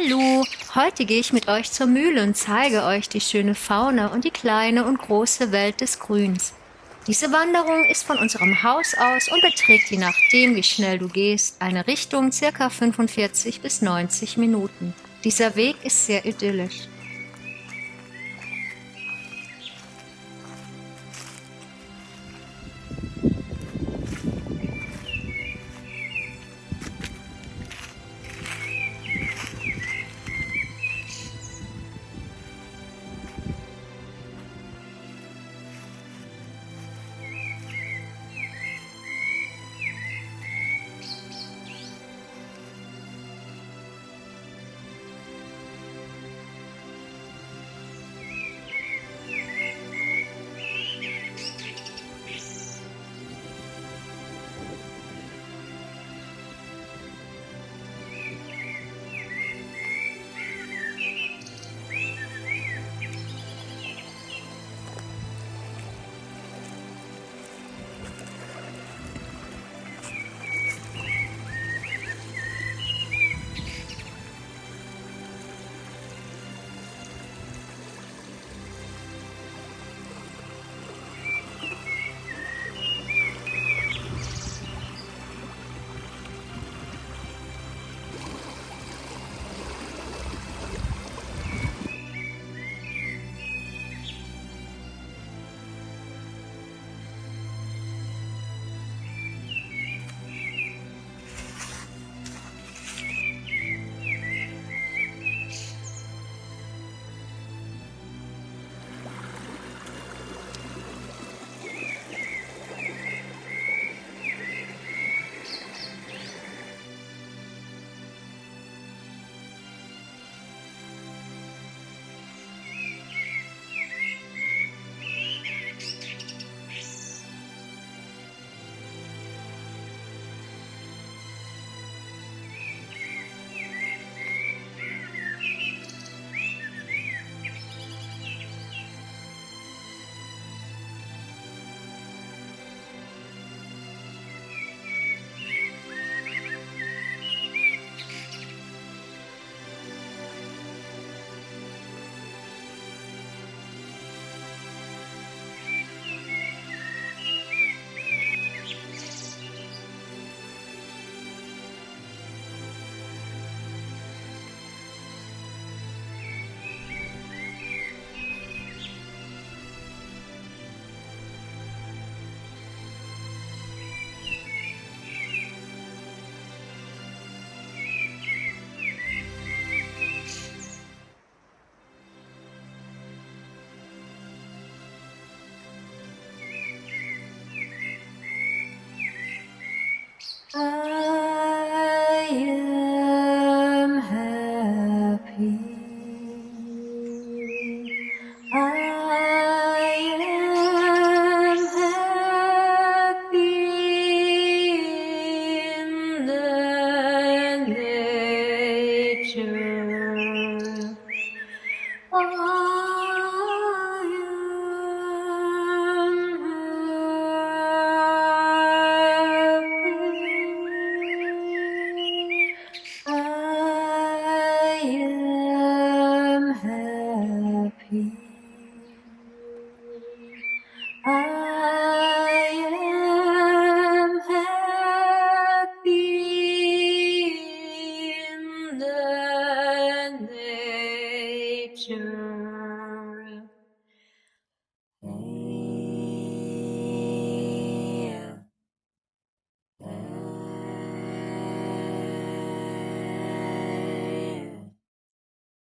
Hallo, heute gehe ich mit euch zur Mühle und zeige euch die schöne Fauna und die kleine und große Welt des Grüns. Diese Wanderung ist von unserem Haus aus und beträgt, je nachdem, wie schnell du gehst, eine Richtung circa 45 bis 90 Minuten. Dieser Weg ist sehr idyllisch. I am happy. I am happy in the nature. I am happy. I am happy in the nature.